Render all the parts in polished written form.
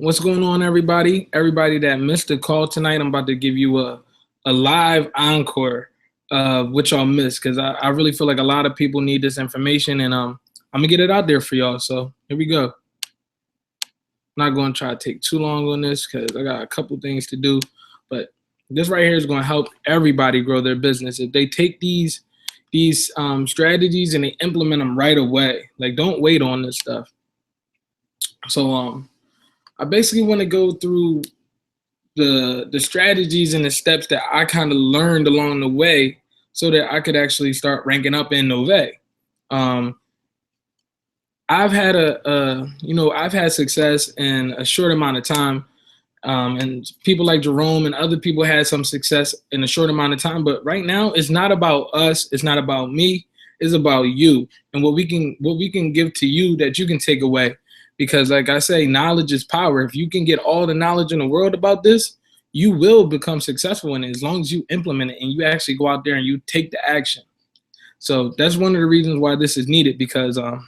What's going on, everybody? Everybody that missed the call tonight, I'm about to give you a live encore of what y'all missed because I really feel like a lot of people need this information, and I'm gonna get it out there for y'all. So here we go. I'm not gonna try to take too long on this because I got a couple things to do, but this right here is gonna help everybody grow their business if they take these strategies and they implement them right away. Like, don't wait on this stuff. So I basically want to go through the strategies and the steps that I kind of learned along the way so that I could actually start ranking up in Novae. Um, I've had I've had success in a short amount of time, and people like Jerome and other people had some success in a short amount of time. But right now, it's not about us. It's not about me. It's about you and what we can give to you that you can take away. Because, like I say, knowledge is power. If you can get all the knowledge in the world about this, you will become successful in it as long as you implement it and you actually go out there and you take the action. So that's one of the reasons why this is needed, because a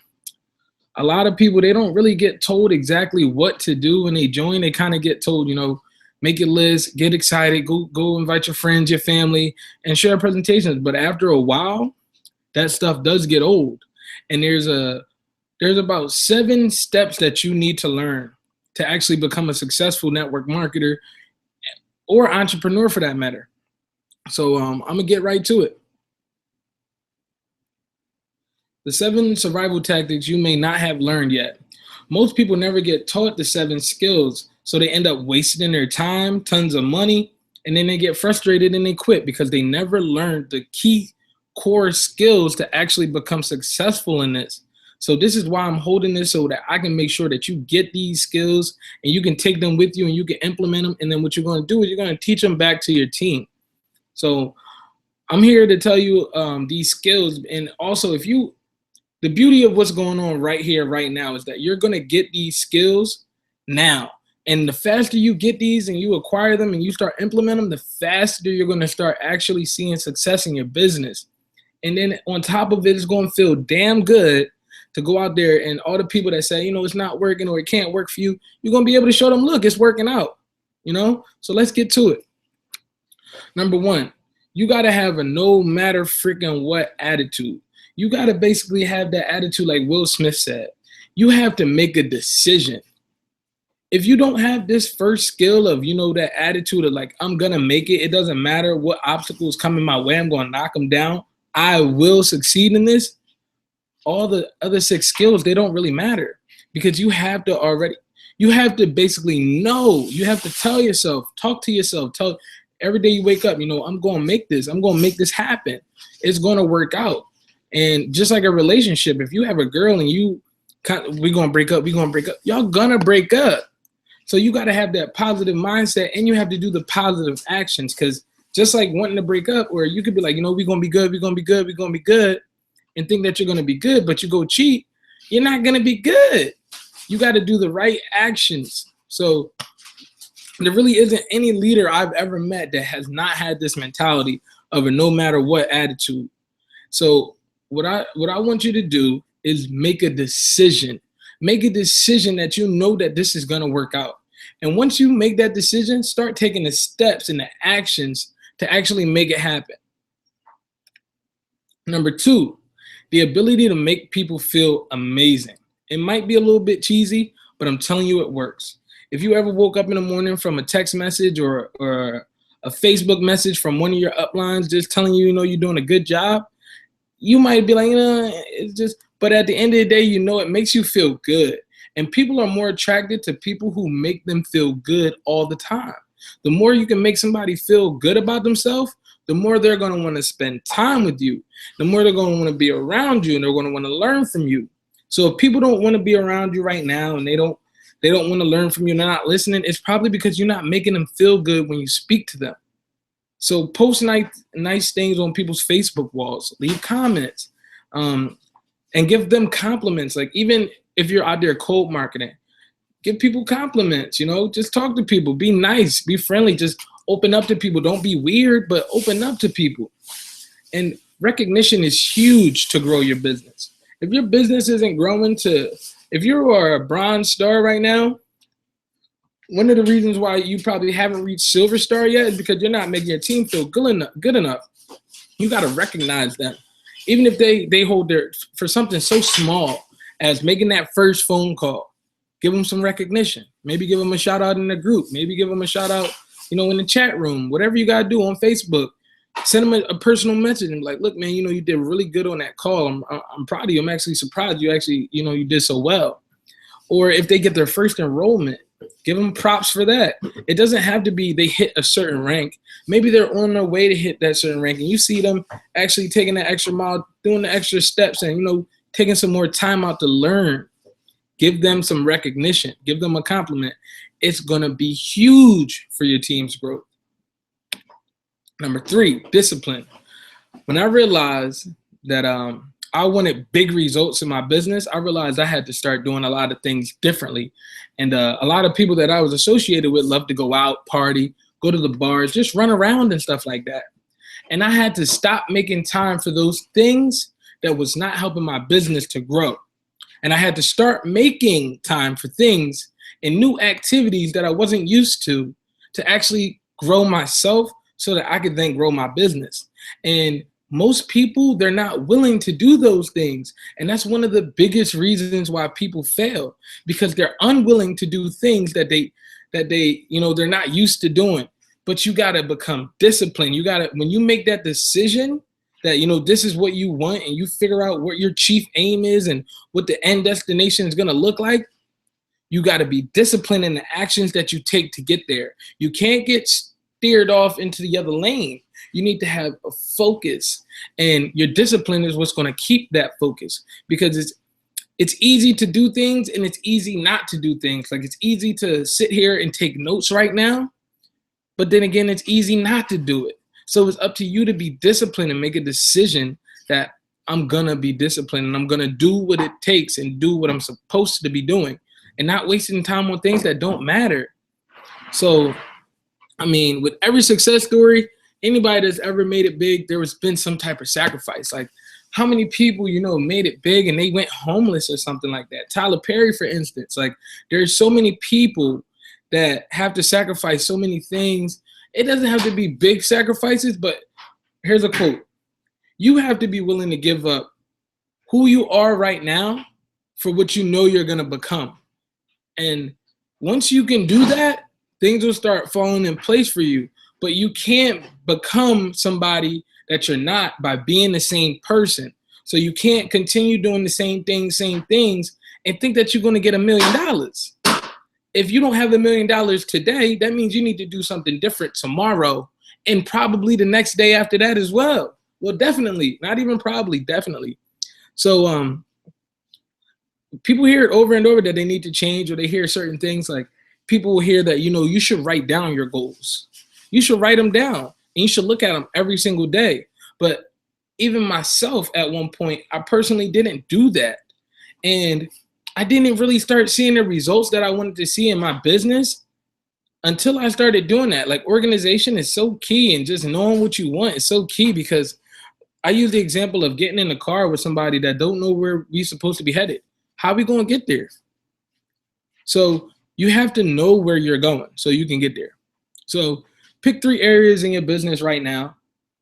lot of people, they don't really get told exactly what to do when they join. They kind of get told, make your list, get excited, go invite your friends, your family, and share presentations. But after a while, that stuff does get old. And there's about 7 steps that you need to learn to actually become a successful network marketer or entrepreneur for that matter. So I'm going to get right to it. The 7 survival tactics you may not have learned yet. Most people never get taught the 7 skills, so they end up wasting their time, tons of money, and then they get frustrated and they quit because they never learned the key core skills to actually become successful in this. So this is why I'm holding this, so that I can make sure that you get these skills and you can take them with you and you can implement them. And then what you're going to do is you're going to teach them back to your team. So I'm here to tell you these skills. And also, the beauty of what's going on right here, right now, is that you're going to get these skills now. And the faster you get these and you acquire them and you start implementing them, the faster you're going to start actually seeing success in your business. And then on top of it, it's going to feel damn good to go out there, and all the people that say, it's not working or it can't work for you, you're going to be able to show them, look, it's working out, So let's get to it. Number 1, you got to have a no matter freaking what attitude. You got to basically have that attitude like Will Smith said. You have to make a decision. If you don't have this first skill of, that attitude of like, I'm going to make it. It doesn't matter what obstacles come in my way. I'm going to knock them down. I will succeed in this. All the other 6 skills, they don't really matter, because you have to basically know. You have to tell yourself, talk to yourself, every day you wake up, I'm going to make this. I'm going to make this happen. It's going to work out. And just like a relationship, if you have a girl and we're going to break up, y'all going to break up. So you got to have that positive mindset, and you have to do the positive actions, because just like wanting to break up, or you could be like, we're going to be good, we're going to be good, we're going to be good, and think that you're going to be good, but you go cheat, you're not going to be good. You got to do the right actions. So there really isn't any leader I've ever met that has not had this mentality of a no matter what attitude. So what I want you to do is make a decision. Make a decision that that this is going to work out. And once you make that decision, start taking the steps and the actions to actually make it happen. Number 2, the ability to make people feel amazing. It might be a little bit cheesy, but I'm telling you it works. If you ever woke up in the morning from a text message or a Facebook message from one of your uplines just telling you, you're doing a good job, you might be like, it's just, but at the end of the day, it makes you feel good. And people are more attracted to people who make them feel good all the time. The more you can make somebody feel good about themselves, the more they're going to want to spend time with you. The more they're going to want to be around you, and they're going to want to learn from you. So if people don't want to be around you right now, and they don't want to learn from you, and they're not listening, it's probably because you're not making them feel good when you speak to them. So post nice things on people's Facebook walls, leave comments, and give them compliments. Like, even if you're out there cold marketing, give people compliments, just talk to people, be nice, be friendly, just open up to people. Don't be weird, but open up to people. And recognition is huge to grow your business. If your business isn't growing if you are a bronze star right now, One of the reasons why you probably haven't reached silver star yet is because you're not making your team feel good enough. You got to recognize them. Even if they hold their, for something so small as making that first phone call, give them some recognition. Maybe give them a shout out in the group. Maybe give them a shout out, in the chat room, whatever you got to do on Facebook. Send them a personal message and be like, look, man, you did really good on that call. I'm proud of you. I'm actually surprised you actually, you did so well. Or if they get their first enrollment, give them props for that. It doesn't have to be they hit a certain rank. Maybe they're on their way to hit that certain rank, and you see them actually taking that extra mile, doing the extra steps, and taking some more time out to learn. Give them some recognition. Give them a compliment. It's gonna be huge for your team's growth. Number 3, discipline. When I realized that I wanted big results in my business, I realized I had to start doing a lot of things differently. And a lot of people that I was associated with love to go out, party, go to the bars, just run around and stuff like that. And I had to stop making time for those things that was not helping my business to grow. And I had to start making time for things and new activities that I wasn't used to actually grow myself so that I could then grow my business. And most people, they're not willing to do those things. And that's one of the biggest reasons why people fail, because they're unwilling to do things that they're not used to doing. But you got to become disciplined. When you make that decision that, this is what you want, and you figure out what your chief aim is and what the end destination is going to look like, you got to be disciplined in the actions that you take to get there. You can't get steered off into the other lane. You need to have a focus, and your discipline is what's going to keep that focus, because it's easy to do things and it's easy not to do things. Like, it's easy to sit here and take notes right now, but then again, it's easy not to do it. So it's up to you to be disciplined and make a decision that I'm going to be disciplined and I'm going to do what it takes and do what I'm supposed to be doing, and not wasting time on things that don't matter. So, with every success story, anybody that's ever made it big, there has been some type of sacrifice. Like, how many people, made it big and they went homeless or something like that? Tyler Perry, for instance. Like, there's so many people that have to sacrifice so many things. It doesn't have to be big sacrifices, but here's a quote. You have to be willing to give up who you are right now for what you know you're going to become. And once you can do that, things will start falling in place for you. But you can't become somebody that you're not by being the same person. So you can't continue doing the same things, and think that you're going to get $1 million. If you don't have $1 million today, that means you need to do something different tomorrow, and probably the next day after that as well. Well, definitely, not even probably, definitely. So people hear it over and over that they need to change, or they hear certain things. Like, people will hear that, you should write down your goals. You should write them down, and you should look at them every single day. But even myself, at one point, I personally didn't do that. And I didn't really start seeing the results that I wanted to see in my business until I started doing that. Like, organization is so key, and just knowing what you want is so key, because I use the example of getting in the car with somebody that don't know where we're supposed to be headed. How are we going to get there? So you have to know where you're going so you can get there. So pick 3 areas in your business right now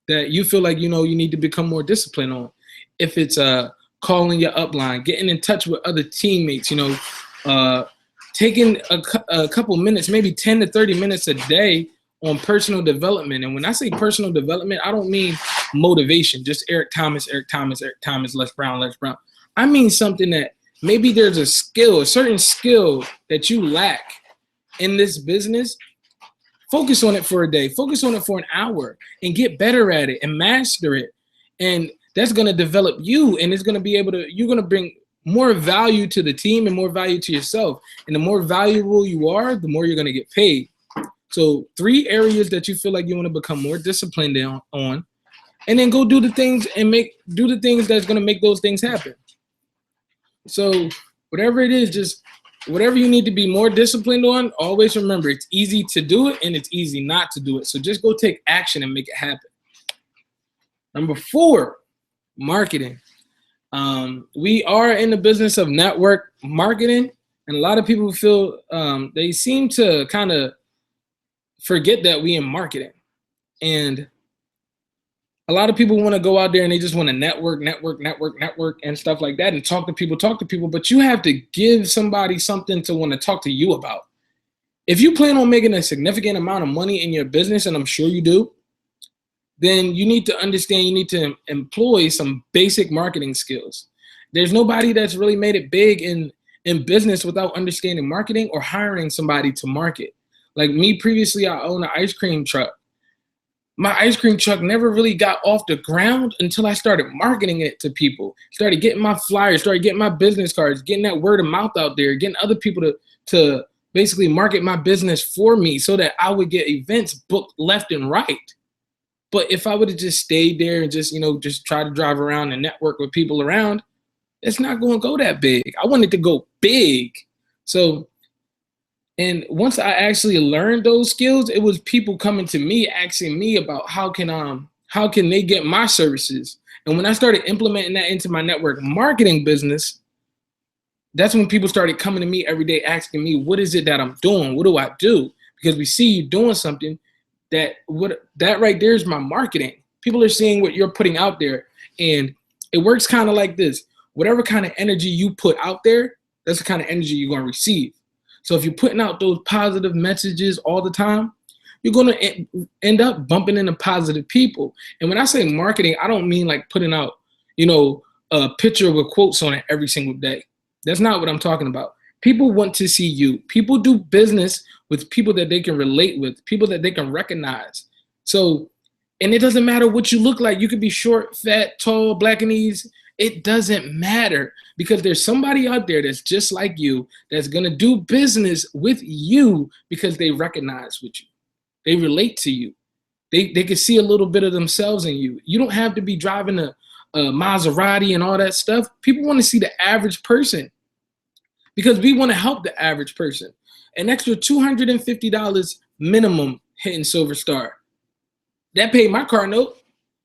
that you feel like, you need to become more disciplined on. If it's calling your upline, getting in touch with other teammates, taking a couple minutes, maybe 10 to 30 minutes a day on personal development. And when I say personal development, I don't mean motivation, just Eric Thomas, Les Brown. I mean something that maybe there's a certain skill that you lack in this business. Focus on it for a day, focus on it for an hour, and get better at it and master it. And that's going to develop you, and it's going to be you're going to bring more value to the team and more value to yourself. And the more valuable you are, the more you're going to get paid. So 3 areas that you feel like you want to become more disciplined on, and then go do the things that's going to make those things happen. So whatever it is, just whatever you need to be more disciplined on, always remember it's easy to do it and it's easy not to do it. So just go take action and make it happen. Number 4, marketing. We are in the business of network marketing. And a lot of people feel they seem to kind of forget that we in marketing. And a lot of people want to go out there and they just want to network, and stuff like that and talk to people. But you have to give somebody something to want to talk to you about. If you plan on making a significant amount of money in your business, and I'm sure you do, then you need to understand you need to employ some basic marketing skills. There's nobody that's really made it big in business without understanding marketing or hiring somebody to market. Like me, previously, I owned an ice cream truck. My ice cream truck never really got off the ground until I started marketing it to people. Started getting my flyers, started getting my business cards, getting that word of mouth out there, getting other people to basically market my business for me so that I would get events booked left and right. But if I would have just stayed there and just try to drive around and network with people around, it's not going to go that big. I wanted to go big. So, and once I actually learned those skills, it was people coming to me asking me about how can they get my services. And when I started implementing that into my network marketing business, that's when people started coming to me every day asking me, what is it that I'm doing? What do I do? Because we see you doing something that right there is my marketing. People are seeing what you're putting out there. And it works kind of like this. Whatever kind of energy you put out there, that's the kind of energy you're going to receive. So if you're putting out those positive messages all the time, you're going to end up bumping into positive people. And when I say marketing, I don't mean like putting out, a picture with quotes on it every single day. That's not what I'm talking about. People want to see you. People do business with people that they can relate with, people that they can recognize. So, and it doesn't matter what you look like. You could be short, fat, tall, black and E's. It doesn't matter because there's somebody out there that's just like you that's going to do business with you because they recognize with you. They relate to you. They can see a little bit of themselves in you. You don't have to be driving a Maserati and all that stuff. People want to see the average person because we want to help the average person. An extra $250 minimum hitting Silver Star. That paid my car note.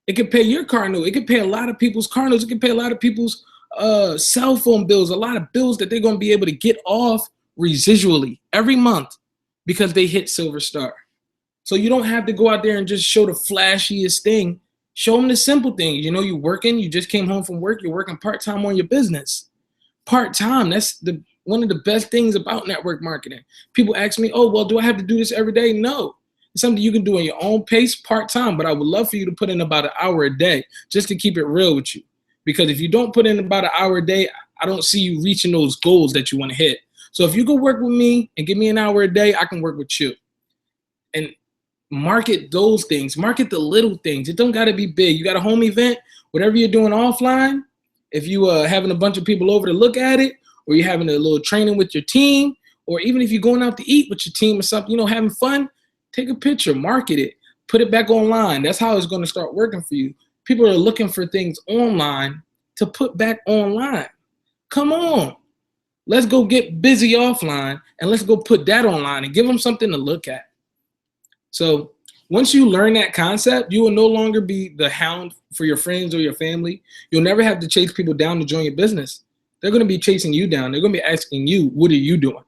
It could pay your car note. It could pay a lot of people's car notes. It could pay a lot of people's cell phone bills, a lot of bills that they're going to be able to get off residually every month because they hit Silver Star. So you don't have to go out there and just show the flashiest thing. Show them the simple things. You're working. You just came home from work. You're working part-time on your business. Part-time. That's one of the best things about network marketing. People ask me, oh, well, do I have to do this every day? No. It's something you can do in your own pace, part-time, but I would love for you to put in about an hour a day just to keep it real with you. Because if you don't put in about an hour a day, I don't see you reaching those goals that you want to hit. So if you go work with me and give me an hour a day, I can work with you. And market those things. Market the little things. It don't got to be big. You got a home event, whatever you're doing offline, if you having a bunch of people over to look at it, or you're having a little training with your team, or even if you're going out to eat with your team or something, having fun, take a picture, market it, put it back online. That's how it's going to start working for you. People are looking for things online to put back online. Come on. Let's go get busy offline and let's go put that online and give them something to look at. So once you learn that concept, you will no longer be the hound for your friends or your family. You'll never have to chase people down to join your business. They're going to be chasing you down. They're going to be asking you, what are you doing?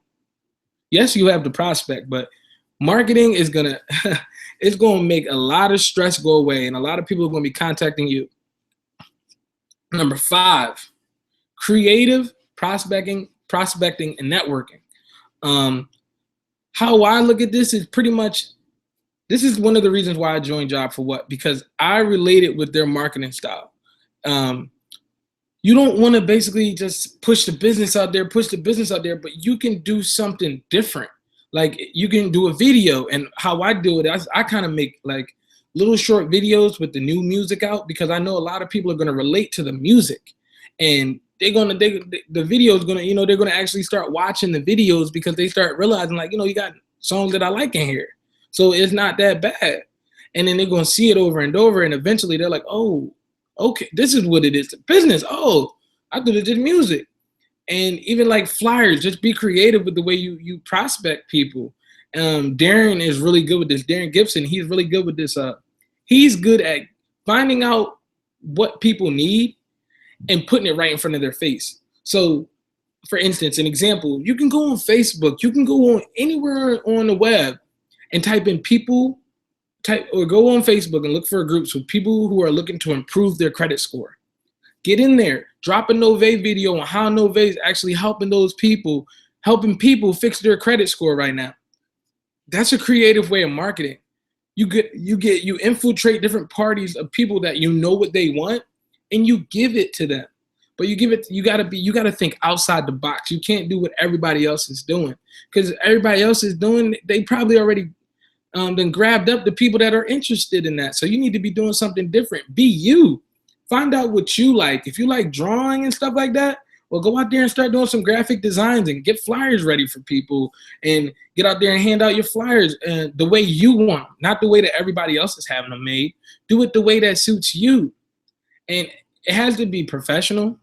Yes, you have the prospect, but marketing is it's going to make a lot of stress go away, and a lot of people are going to be contacting you. Number 5, creative prospecting, and networking. How I look at this is pretty much, this is one of the reasons why I joined Job for What, because I related with their marketing style. You don't want to basically just push the business out there, but you can do something different. Like you can do a video, and how I do it, I kind of make like little short videos with the new music out because I know a lot of people are going to relate to the music, and the video is going to, they're going to actually start watching the videos because they start realizing like, you got songs that I like in here. So it's not that bad. And then they're going to see it over and over, and eventually they're like, oh, okay, this is what it is. Business. Oh, I thought it was just music. And even like flyers, just be creative with the way you prospect people. Darren is really good with this. Darren Gibson, he's really good with this. He's good at finding out what people need and putting it right in front of their face. So for instance, an example, you can go on Facebook, you can go on anywhere on the web and type in people, type or go on Facebook and look for groups with people who are looking to improve their credit score. Get in there, drop a Novae video on how Novae is actually helping people fix their credit score right now. That's a creative way of marketing. You infiltrate different parties of people that you know what they want, and you give it to them. But you gotta think outside the box. You can't do what everybody else is doing, because everybody else is doing, they probably already then grabbed up the people that are interested in that. So you need to be doing something different. Be you. Find out what you like. If you like drawing and stuff like that, well, go out there and start doing some graphic designs and get flyers ready for people, and get out there and hand out your flyers the way you want them, not the way that everybody else is having them made. Do it the way that suits you. And it has to be professional,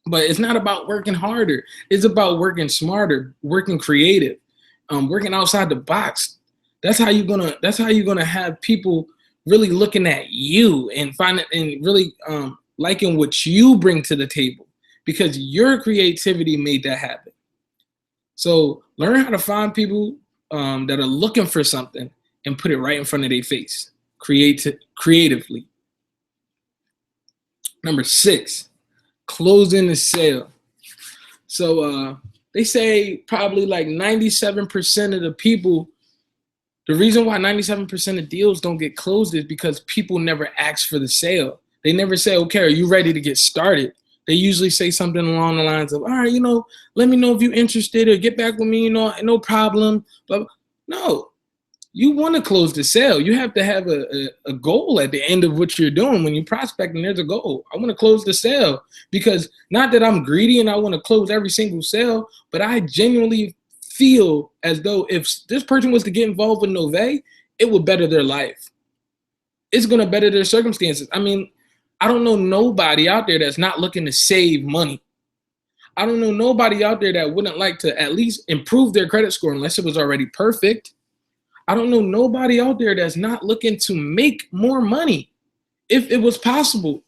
but it's not about working harder. It's about working smarter, working creative, working outside the box. That's how you're gonna have people really looking at you and finding and really liking what you bring to the table, because your creativity made that happen. So learn how to find people that are looking for something and put it right in front of their face. Creatively. Number 6, closing the sale. So they say probably like 97% of the people, the reason why 97% of deals don't get closed is because people never ask for the sale. They never say, okay, are you ready to get started? They usually say something along the lines of, all right, let me know if you're interested, or get back with me, no problem. But no, you want to close the sale. You have to have a goal at the end of what you're doing. When you're prospecting, there's a goal. I want to close the sale, because not that I'm greedy and I want to close every single sale, but I genuinely feel as though if this person was to get involved with Novae, it would better their life. It's going to better their circumstances. I mean, I don't know nobody out there that's not looking to save money. I don't know nobody out there that wouldn't like to at least improve their credit score unless it was already perfect. I don't know nobody out there that's not looking to make more money if it was possible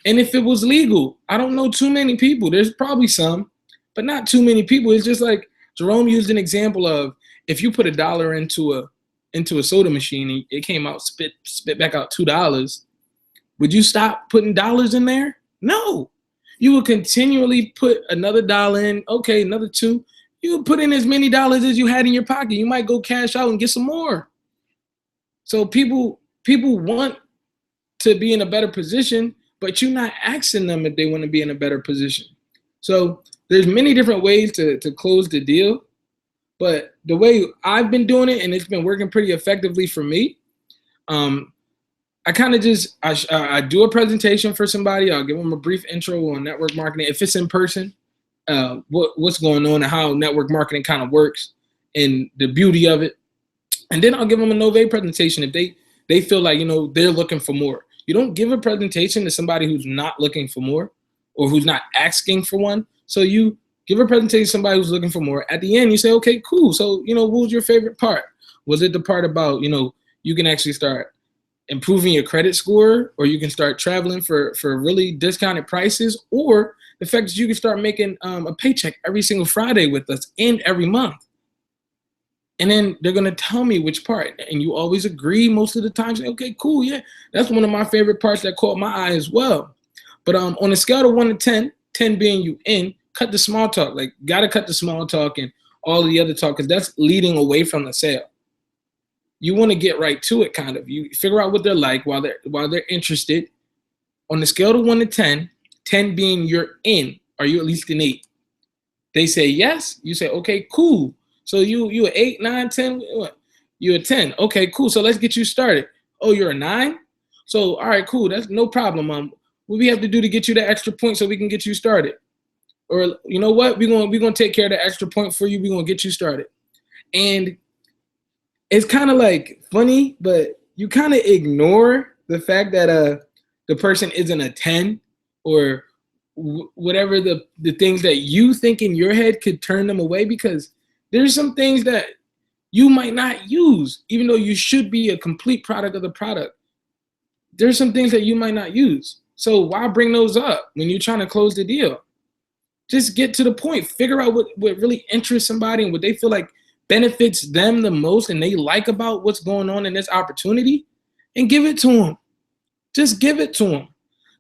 and if it was legal. I don't know too many people. There's probably some, but not too many people. It's just like Jerome used an example of, if you put $1 into a soda machine and it came out spit back out $2, would you stop putting dollars in there? No. You will continually put another dollar in, okay, another $2. You would put in as many dollars as you had in your pocket. You might go cash out and get some more. So people want to be in a better position, but you're not asking them if they want to be in a better position. So there's many different ways to close the deal, but the way I've been doing it, and it's been working pretty effectively for me, I kind of just, I do a presentation for somebody. I'll give them a brief intro on network marketing. If it's in person, what's going on and how network marketing kind of works and the beauty of it. And then I'll give them a Novae presentation if they feel like, they're looking for more. You don't give a presentation to somebody who's not looking for more or who's not asking for one. So you give a presentation to somebody who's looking for more. At the end, you say, okay, cool. So, what was your favorite part? Was it the part about, you can actually start improving your credit score, or you can start traveling for really discounted prices, or the fact that you can start making a paycheck every single Friday with us and every month? And then they're going to tell me which part. And you always agree most of the time. Say, okay, cool. Yeah, that's one of my favorite parts that caught my eye as well. But on a scale of 1 to 10, 10 being you in, cut the small talk. Like, got to cut the small talk and all of the other talk, because that's leading away from the sale. You want to get right to it, kind of. You figure out what they're like while they're interested. On the scale of 1 to 10, 10 being you're in, are you at least an 8? They say yes. You say, okay, cool. So you 8, 9, 10. You're a 10. Okay, cool. So let's get you started. Oh, you're a 9. So all right, cool. That's no problem. What we have to do to get you that extra point so we can get you started? Or you know what? We're gonna take care of the extra point for you. We're gonna get you started. And it's kind of like funny, but you kind of ignore the fact that the person isn't a 10, or whatever the things that you think in your head could turn them away, because there's some things that you might not use, even though you should be a complete product of the product. There's some things that you might not use. So why bring those up when you're trying to close the deal? Just get to the point. Figure out what really interests somebody and what they feel like benefits them the most and they like about what's going on in this opportunity, and give it to them. Just give it to them.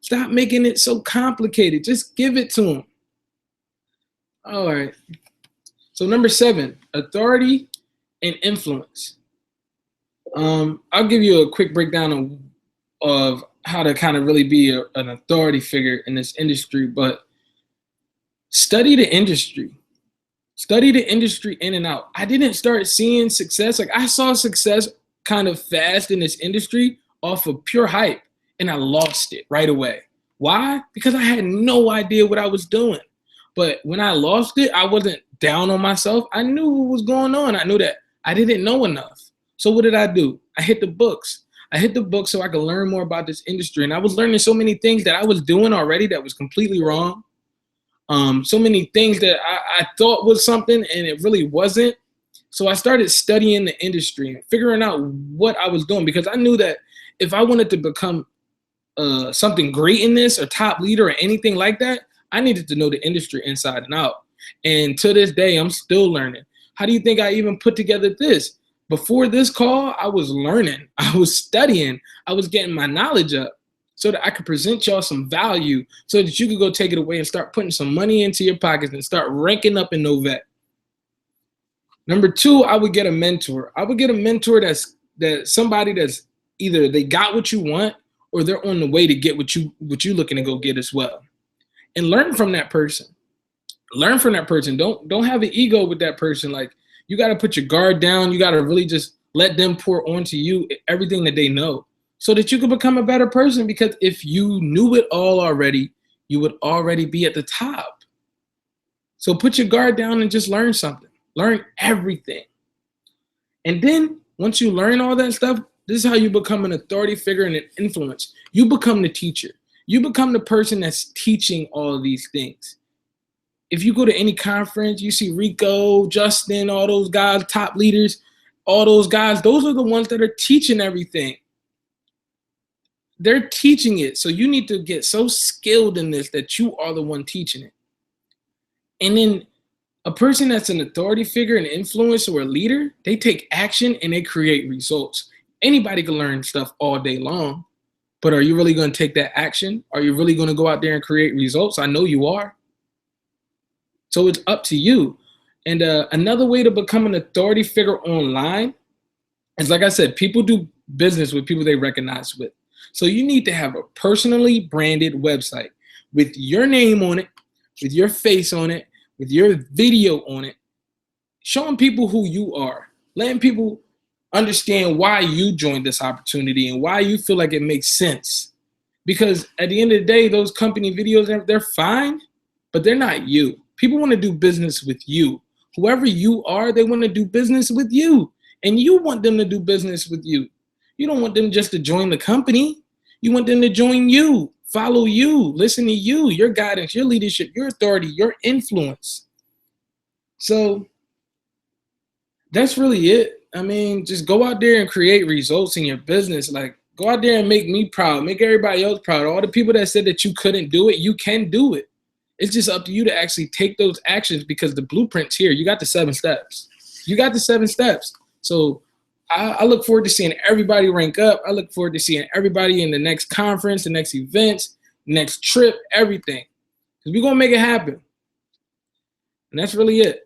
Stop making it so complicated. Just give it to them. All right. So number 7, authority and influence. I'll give you a quick breakdown of how to kind of really be an authority figure in this industry, but study the industry. Study the industry in and out. I didn't start seeing success. Like, I saw success kind of fast in this industry off of pure hype, and I lost it right away. Why? Because I had no idea what I was doing. But when I lost it, I wasn't down on myself. I knew what was going on. I knew that I didn't know enough. So what did I do? I hit the books. I hit the books so I could learn more about this industry. And I was learning so many things that I was doing already that was completely wrong. So many things that I thought was something and it really wasn't. So I started studying the industry and figuring out what I was doing, because I knew that if I wanted to become something great in this, or top leader or anything like that, I needed to know the industry inside and out. And to this day, I'm still learning. How do you think I even put together this? Before this call, I was learning. I was studying. I was getting my knowledge up so that I could present y'all some value so that you could go take it away and start putting some money into your pockets and start ranking up in Novae. Number 2, I would get a mentor. I would get a mentor that's somebody that's either they got what you want or they're on the way to get what you're looking to go get as well. And learn from that person. Learn from that person. Don't have an ego with that person. Like, you got to put your guard down. You got to really just let them pour onto you everything that they know so that you can become a better person. Because if you knew it all already, you would already be at the top. So put your guard down and just learn something. Learn everything. And then once you learn all that stuff, this is how you become an authority figure and an influence. You become the teacher. You become the person that's teaching all of these things. If you go to any conference, you see Rico, Justin, all those guys, top leaders, all those guys, those are the ones that are teaching everything. They're teaching it. So you need to get so skilled in this that you are the one teaching it. And then a person that's an authority figure, an influencer, or a leader, they take action and they create results. Anybody can learn stuff all day long, but are you really going to take that action? Are you really going to go out there and create results? I know you are. So it's up to you. And another way to become an authority figure online is, like I said, people do business with people they recognize with. So you need to have a personally branded website with your name on it, with your face on it, with your video on it, showing people who you are, letting people understand why you joined this opportunity and why you feel like it makes sense. Because at the end of the day, those company videos, they're fine, but they're not you. People want to do business with you. Whoever you are, they want to do business with you. And you want them to do business with you. You don't want them just to join the company. You want them to join you, follow you, listen to you, your guidance, your leadership, your authority, your influence. So that's really it. I mean, just go out there and create results in your business. Like, go out there and make me proud, make everybody else proud. All the people that said that you couldn't do it, you can do it. It's just up to you to actually take those actions, because the blueprint's here. You got the 7 steps. You got the 7 steps. So I look forward to seeing everybody rank up. I look forward to seeing everybody in the next conference, the next events, next trip, everything. Because we're going to make it happen. And that's really it.